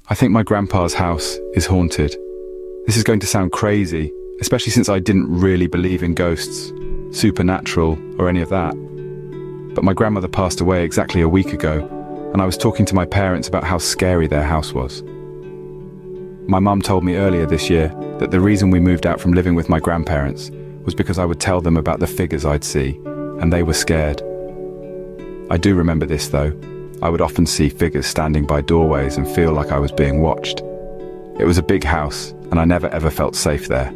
I think my grandpa's house is haunted. This is going to sound crazy, especially since I didn't really believe in ghosts, supernatural, or any of that. But my grandmother passed away exactly a week ago, and I was talking to my parents about how scary their house was. My mum told me earlier this year that the reason we moved out from living with my grandparents was because I would tell them about the figures I'd see, and they were scared. I do remember this though. I would often see figures standing by doorways and feel like I was being watched. It was a big house, and I never ever felt safe there.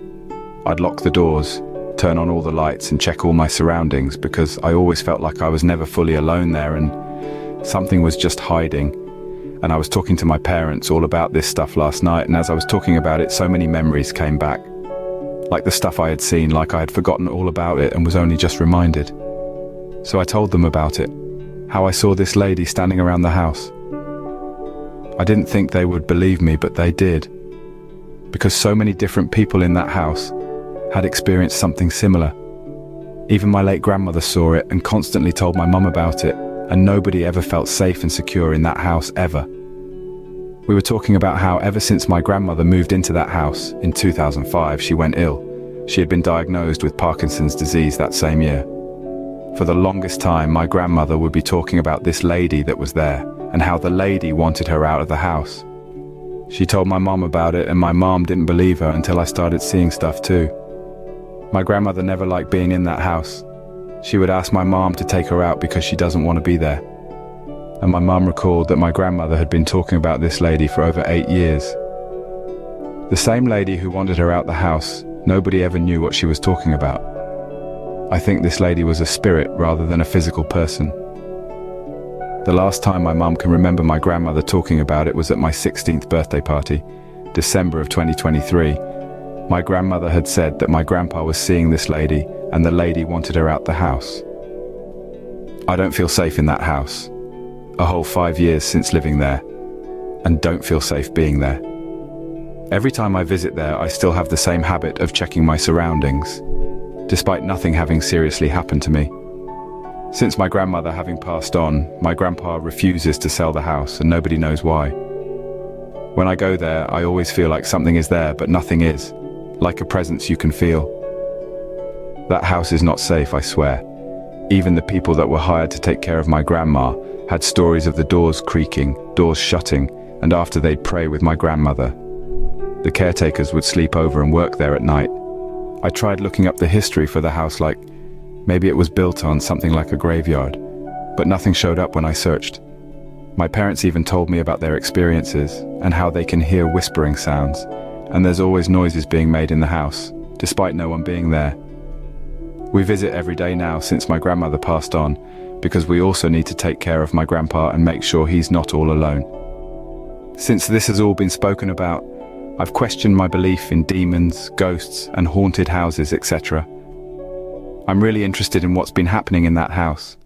I'd lock the doors, turn on all the lights and check all my surroundings because I always felt like I was never fully alone there and something was just hiding. And I was talking to my parents all about this stuff last night, and as I was talking about it, so many memories came back. Like the stuff I had seen, like I had forgotten all about it and was only just reminded. So I told them about it, how I saw this lady standing around the house. I didn't think they would believe me, but they did. Because so many different people in that house had experienced something similar. Even my late grandmother saw it and constantly told my mum about it, and nobody ever felt safe and secure in that house ever. We were talking about how ever since my grandmother moved into that house in 2005, she went ill. She had been diagnosed with Parkinson's disease that same year. For the longest time, my grandmother would be talking about this lady that was there and how the lady wanted her out of the house. She told my mom about it, and my mom didn't believe her until I started seeing stuff too. My grandmother never liked being in that house. She would ask my mom to take her out because she doesn't want to be there. And my mom recalled that my grandmother had been talking about this lady for over 8 years. The same lady who wanted her out the house, nobody ever knew what she was talking about. I think this lady was a spirit rather than a physical person. The last time my mum can remember my grandmother talking about it was at my 16th birthday party, December of 2023. My grandmother had said that my grandpa was seeing this lady and the lady wanted her out the house. I don't feel safe in that house. A whole 5 years since living there, and don't feel safe being there. Every time I visit there, I still have the same habit of checking my surroundings, despite nothing having seriously happened to me. Since my grandmother having passed on, my grandpa refuses to sell the house and nobody knows why. When I go there, I always feel like something is there, but nothing is, like a presence you can feel. That house is not safe, I swear. Even the people that were hired to take care of my grandma had stories of the doors creaking, doors shutting, and after they'd pray with my grandmother. The caretakers would sleep over and work there at night. I tried looking up the history for the house, like maybe it was built on something like a graveyard, but nothing showed up when I searched. My parents even told me about their experiences and how they can hear whispering sounds, and there's always noises being made in the house, despite no one being there. We visit every day now since my grandmother passed on, because we also need to take care of my grandpa and make sure he's not all alone. Since this has all been spoken about, I've questioned my belief in demons, ghosts, and haunted houses, etc. I'm really interested in what's been happening in that house.